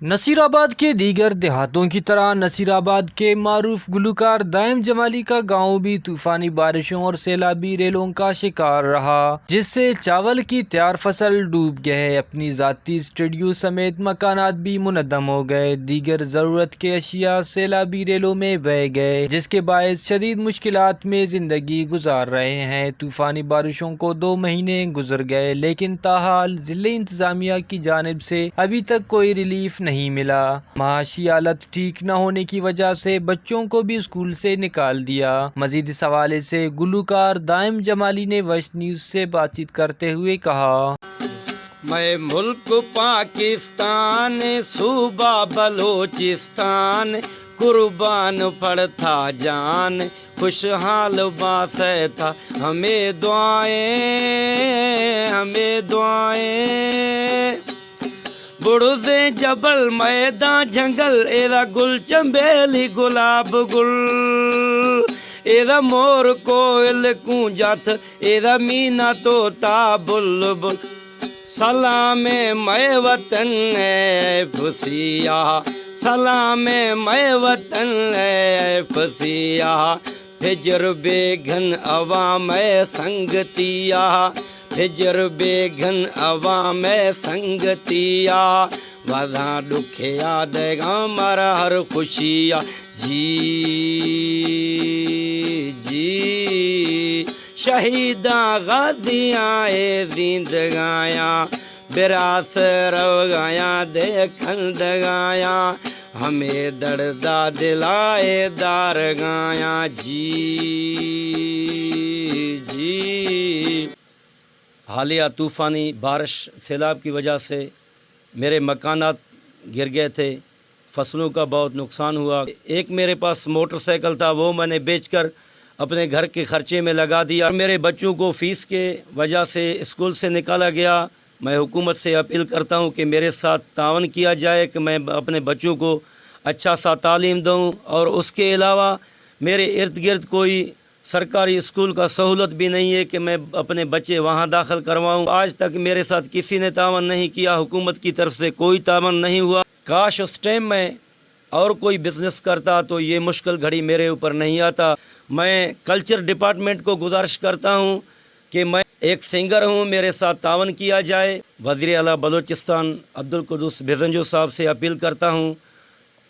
نصیر آباد کے دیگر دیہاتوں کی طرح نصیر آباد کے معروف گلوکار دائم جمالی کا گاؤں بھی طوفانی بارشوں اور سیلابی ریلوں کا شکار رہا، جس سے چاول کی تیار فصل ڈوب گئے۔ اپنی ذاتی اسٹوڈیو سمیت مکانات بھی منہدم ہو گئے۔ دیگر ضرورت کے اشیاء سیلابی ریلوں میں بہہ گئے، جس کے باعث شدید مشکلات میں زندگی گزار رہے ہیں۔ طوفانی بارشوں کو 2 مہینے گزر گئے، لیکن تاحال ضلعی انتظامیہ کی جانب سے ابھی تک کوئی ریلیف نہیں ملا۔ معاشی حالت ٹھیک نہ ہونے کی وجہ سے بچوں کو بھی اسکول سے نکال دیا۔ مزید اس حوالے سے گلوکار دائم جمالی نے ویسٹ نیوز سے بات چیت کرتے ہوئے کہا: میں ملک پاکستان صوبہ بلوچستان قربان پڑتا جان خوشحال باسے تھا ہمیں دعائیں برز جبل میدان جنگل ایرا گل چنبیلی گلاب گل ایرا مور کوئل کونجات ایرا مینا توتا بلبل سلام میں وطن ہے فسیا سلام میں وطن ہے فسیا ہجر بے گھن عوام سنگتیا ہجر بے گھن عوام سنگتیا وہاں دکھے یاد گا مارا ہر خوشیا جی شہیداں غازیاں زندگایاں براس رو گایا دیکھن دگایا ہمیں دردہ دلائے دار گایا جی حالیہ طوفانی بارش سیلاب کی وجہ سے میرے مکانات گر گئے تھے، فصلوں کا بہت نقصان ہوا۔ ایک میرے پاس موٹر سائیکل تھا، وہ میں نے بیچ کر اپنے گھر کے خرچے میں لگا دیا۔ میرے بچوں کو فیس کے وجہ سے اسکول سے نکالا گیا۔ میں حکومت سے اپیل کرتا ہوں کہ میرے ساتھ تعاون کیا جائے کہ میں اپنے بچوں کو اچھا سا تعلیم دوں، اور اس کے علاوہ میرے ارد گرد کوئی سرکاری اسکول کا سہولت بھی نہیں ہے کہ میں اپنے بچے وہاں داخل کرواؤں۔ آج تک میرے ساتھ کسی نے تعاون نہیں کیا، حکومت کی طرف سے کوئی تعاون نہیں ہوا۔ کاش اس ٹائم میں اور کوئی بزنس کرتا تو یہ مشکل گھڑی میرے اوپر نہیں آتا۔ میں کلچر ڈپارٹمنٹ کو گزارش کرتا ہوں کہ میں ایک سنگر ہوں، میرے ساتھ تعاون کیا جائے۔ وزیر اعلیٰ بلوچستان عبدالقدوس بھیزنجو صاحب سے اپیل کرتا ہوں،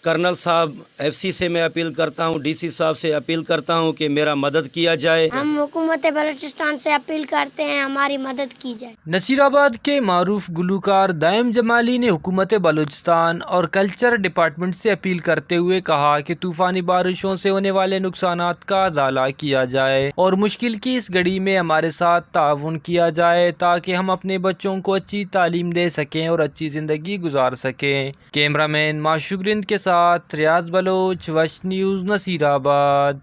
کرنل صاحب ایف سی سے میں اپیل کرتا ہوں، ڈی سی صاحب سے اپیل کرتا ہوں کہ میرا مدد کیا جائے۔ ہم حکومت بلوچستان سے اپیل کرتے ہیں ہماری مدد کی جائے۔ نصیر آباد کے معروف گلوکار دائم جمالی نے حکومت بلوچستان اور کلچر ڈپارٹمنٹ سے اپیل کرتے ہوئے کہا کہ طوفانی بارشوں سے ہونے والے نقصانات کا ازالہ کیا جائے اور مشکل کی اس گھڑی میں ہمارے ساتھ تعاون کیا جائے تاکہ ہم اپنے بچوں کو اچھی تعلیم دے سکیں اور اچھی زندگی گزار سکیں۔ کیمرہ مین معشوق رند کے ساتھ ریاض بلوچ، ویسٹ نیوز، نصیر آباد۔